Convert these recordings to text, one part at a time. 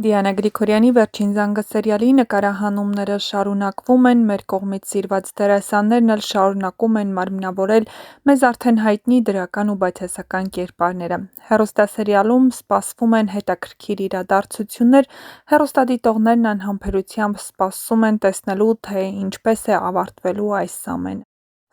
Դիանա Գրիգորյանի «Վերջին զանգը» սերիալի նկարահանումները շարունակվում են, մեր կողմից սիրված դերասաններն էլ շարունակում են մարմնավորել մեզ արդեն հայտնի դրական ու բացասական կերպարները։ Հեռուստասերիալում սպասվում են հետաքրքիր իրադարձություններ, հեռուստադիտողներն անհամբերությամբ սպասում են տեսնելու, թե ինչպես է ավարտվելու այս ամենը։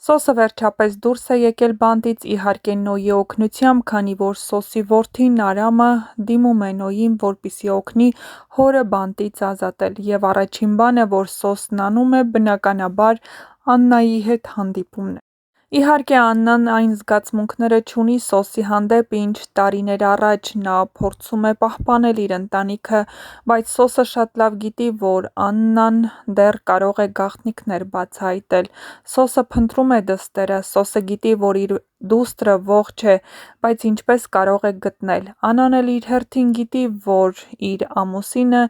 Սոսը վերջապես դուրս է եկել բանտից, իհարկե Նոյի օգնությամբ, քանի որ Սոսի որդին Արամը դիմում է Նոյին, որպեսզի օգնի հորը բանտից ազատել, և առաջին բանը, որ Սոսն անում է, բնականաբար Աննայի հետ հանդիպումն է։ Իհարկե Աննան այն զգացմունքները չունի Սոսի հանդեպ, ինչ տարիներ առաջ, նա փորձում է պահպանել իր ընտանիքը, բայց Սոսը շատ լավ գիտի, որ Աննան դեռ կարող է գաղտնիքներ բացահայտել։ Սոսը փնտրում է դստերը, Սոսը գիտի, որ իր դուստրը ողջ է, բայց ինչպես կարող է գտնել։ Աննան էլ իր հերթին գիտի, որ իր ամուսինը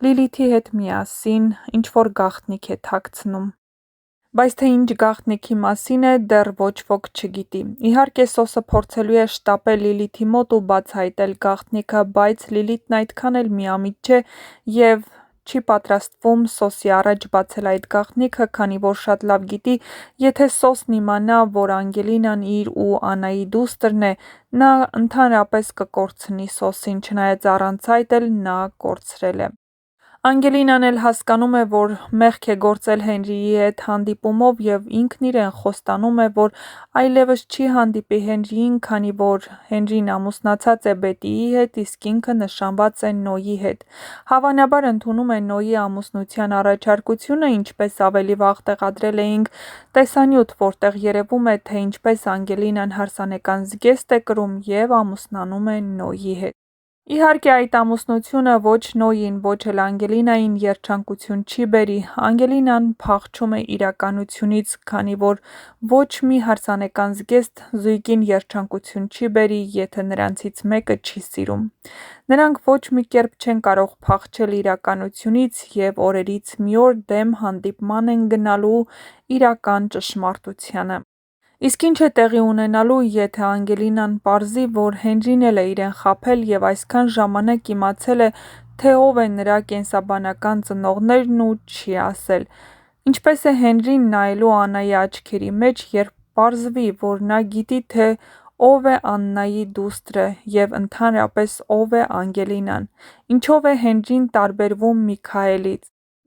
Լիլիթի հետ միասին ինչ-որ գաղտնիք է թաքցնում։ Բայց թե ինչ գաղտնիքի մասին է, դեռ ոչ ոք չգիտի։ Իհարկե Սոսը փորձելու է շտապել Լիլիթի մոտ ու բացահայտել գաղտնիքը, բայց Լիլիթն այդքան էլ միամիտ չէ և չի պատրաստվում Սոսի առաջ բացել այդ գաղտնիքը, քանի որ շատ լավ գիտի, եթե Սոսն իմանա, որ Անգելինան իր ու Աննայի դուստրն է, նա ընդհանրապես կկորցնի Սոսին, չնայած առանց այդ էլ նա կորցրել է։ Անգելինան էլ հասկանում է, որ մեղք է գործել Հենրիի հետ հանդիպումով և ինքն իրեն խոստանում է, որ այլևս չի հանդիպի Հենրիին, քանի որ Հենրին ամուսնացած է Բետիի հետ, իսկ ինքը նշանված է Նոյի հետ։ Հավանաբար ընդունում է Նոյի ամուսնության առաջարկությունը, ինչպես ավելի վաղ տեղադրել էինք տեսանյութ, որտեղ երևում է, թե ինչպես Անգելինան հարսանեկան զգեստ է կրում և ամուսնանում է Նոյի հետ։ Իհարկե այդ ամուսնությունը ոչ Նոյին, ոչ էլ Անգելինային երջանկություն չի բերի։ Անգելինան փախչում է իրականությունից, քանի որ ոչ մի հարսանեկան զգեստ զույգին երջանկություն չի բերի, եթե նրանցից մեկը չի սիրում։ Նրանք ոչ մի կերպ չեն կարող փախչել իրականությունից և օրերից մի օր դեմ հանդիպման են գնալու իրական ճշմարտությանը։ Իսկ ինչ է տեղի ունենալու, եթե Անգելինան պարզի, որ Հենրին էլ է իրեն խաբել և այսքան ժամանակ իմացել է, թե ով է նրա կենսաբանական ծնողներն ու չի ասել։ Ինչպես է Հենրին նայելու Աննայի աչքերի մեջ, երբ պարզվի, որ նա գիտի, թե ով է Աննայի դուստրը և ընդհանրապես ով է Անգելինան։ Ինչով է Հենրին տարբերվում Միքայելից։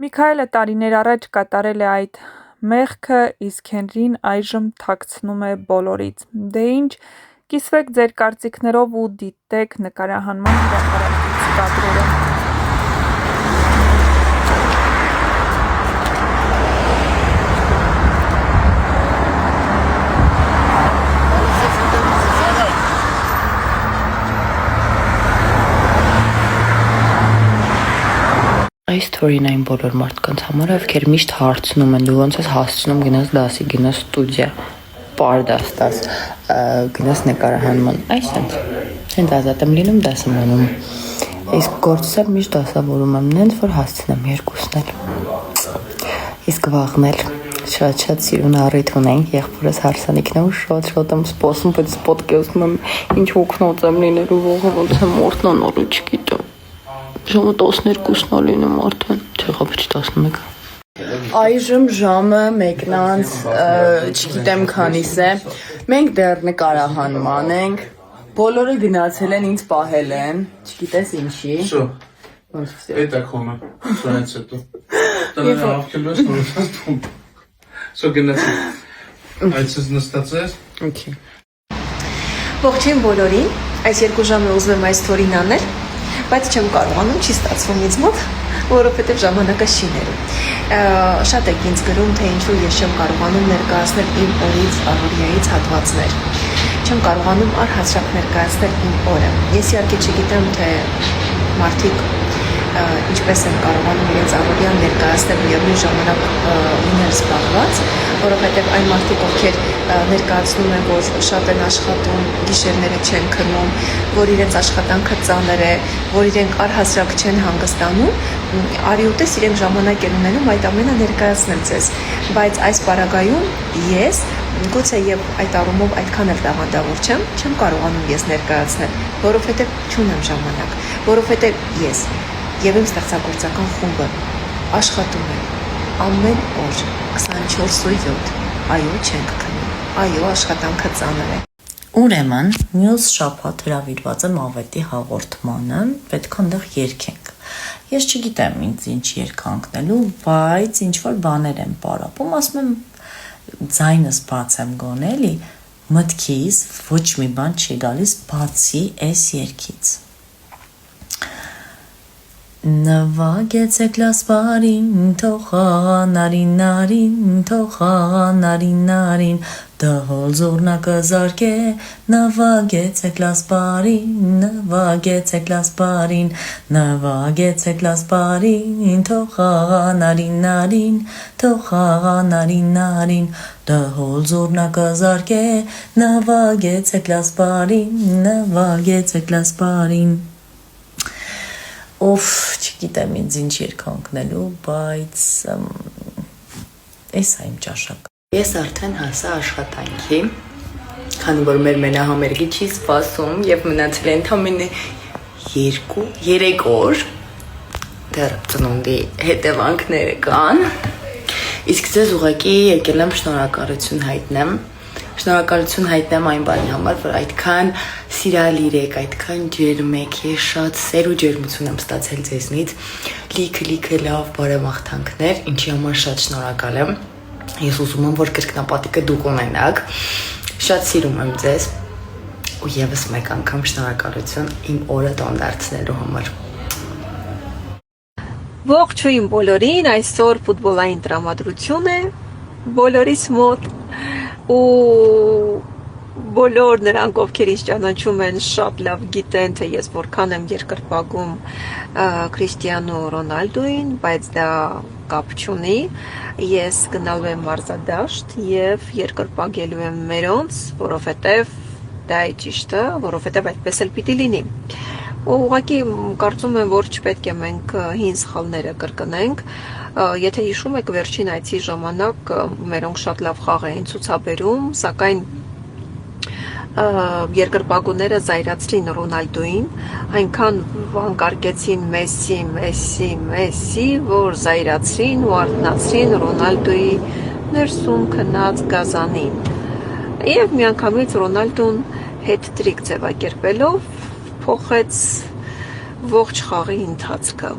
Միքայելը տարիներ առաջ կատարել է այդ մեղքը, իսկ Հենրին այժմ թաքցնում է բոլորից։ Դե ինչ, կիսվեք ձեր կարծիքներով ու դիտեք նկարահանման հրապարակից կադրերը։ Այս թորին այն բոլոր մարդկանց համար, ովքեր միշտ հարցնում են, դու ոնց ես հասցնում գնաս դասի, գնաս ստուդիա, պարդաստաս, գնաս նկարահանման, հենց ազատ եմ լինում դասում անում, իսկ գործս էլ միշտ դասավորում եմ, նենց որ հասցնեմ երկուսն էլ, իսկ վաղն էլ շատ սիրուն առիթ ունենք, եղբորս հարսանիքն է ու շատ եմ սպասում, բայց պատկերացնում եմ ինչ հոգնած եմ լինելու վաղը, ոնց եմ օրտնանալու, չգիտեմ։ Ժամը 12-ն է լինում արդեն, չեղավ 11։ Այժմ ժամը 1-ից չգիտեմ քանիս է, մենք դեռ նկարահանման ենք, բոլորը գնացել են, ինձ պահել են, չգիտես ինչի։ Это кома, շանից հետո։ Տները ավկելու ես նորից դում։ Սո գնացի։ Այսպես նստած ես։ Okay։ Ողջույն բոլորին, այս 2 ժամը ուզում այս թորին անել, բայց չեմ կարողանում, չի ստացվում ինձ մոտ, որովհետև ժամանակը չի ներում։ Շատ եք ինձ գրում, թե ինչու ես չեմ կարողանում ներկայացնել իմ օրից, առօրյայից հատվածներ։ Չեմ կարողանում առհասարակ ներկայացնել իմ օրը։ Ես իհարկե չգիտեմ, թե մարդիկ ինչպես են կարողանում իրենց առօրյան ներկայացնել միևնույն ժամանակ լինել զբաղված, որովհետև այն մարդիկ, ովքեր ներկայացնում են, որ շատ են աշխատում, գիշերները չեն քնում, որ իրենց աշխատանքը ծանր է, որ իրենք առհասարակ չեն հանգստանում, արի ուտես իրենք ժամանակ են ունենում այդ ամենը ներկայացնել ձեզ, բայց այս պարագայում ես գուցե եւ այդ առումով այդքան էլ տաղանդավոր չեմ կարողանում ես ներկայացնել, որովհետեւ չունեմ ժամանակ, որովհետեւ ես եւ իմ ստեղծագործական խումբը աշխատում է ամեն օր 24/7, այո, չենք քնում, այո, աշխատանքը ծանր է։ Ուրեմն, մյուս շաբաթ հրավիրված եմ ավետի հաղորդմանը, պետք է այնտեղ երգենք։ Ես չգիտեմ ինձ ինչ երգ հանքնելու, բայց ինչ-որ բաներ եմ պարապում, ասում եմ ձայնս բաց եմ գոնել, մտքիս ոչ մի բան չի գալիս բացի այս երգից։ Նվագեցեք լասպարին, թողանարին նարին, թողանարին նարին, դհոլ զորնակը զարկե, նվագեցեք լասպարին, նվագեցեք լասպարին, նվագեցեք լասպարին, թողանարին նարին, թողանարին նարին, դհոլ զորնակը զարկե, նվագեցեք լասպարին, նվագեցեք լասպարին։ Օֆ, չգիտեմ ինձ ինչ երգ հանքնելու, բայց էս է իմ ճաշակը։ Ես արդեն հասա աշխատանքի, քանի որ մեր մենահամերգի չի սպասում եւ մնացել է ընդամենը 2-3 օր, դեռ ծնունդի հետևանքները կան, իսկ ձեզ ուղղակի եկել եմ շնորհակալություն հայտնեմ այն բանի համար, որ այդքան սիրալիր եք, այդքան ջերմ եք, ես շատ սեր ու ջերմություն եմ ստացել ձեզնից, լիքը լավ բարեմաղթանքներ, ինչի համար շատ շնորհակալ եմ։ Ես ուզում եմ, որ կրկնապատիկը դուք ունենաք, շատ սիրում եմ ձեզ ու եւս մեկ անգամ շնորհակալություն իմ օրը տոն դարձնելու համար։ Ողջույն բոլորին, այսօր ֆուտբոլային տրամադրություն է բոլորիս մոտ ու բոլոր նրանք, ովքեր ինձ ճանաչում են, շատ լավ գիտեն, թե ես որքան եմ երկրպագում Քրիստիանո Ռոնալդոին, բայց դա կապ չունի, ես գնալու եմ մարզադաշտ եւ երկրպագելու եմ մերոնց, որովհետեւ դա է ճիշտը, որովհետեւ այդպես էլ պիտի լինի։ Ուղղակի կարծում եմ, որ չպետք է մենք հին սխալները կրկնենք։ Եթե հիշում եք, վերջին այցի ժամանակ մերոնք շատ լավ խաղ էին ցուցաբերում, սակայն երկրպագուները զայրացրին Ռոնալդոին, այնքան վանկարկեցին Մեսսի, որ զայրացրին ու արթնացրին Ռոնալդոյի ներսում քնած գազանին։ Եվ միանգամից Ռոնալդոն հետ-տրիկ ձևակերպելով փոխեց ողջ խաղի ընթացքը։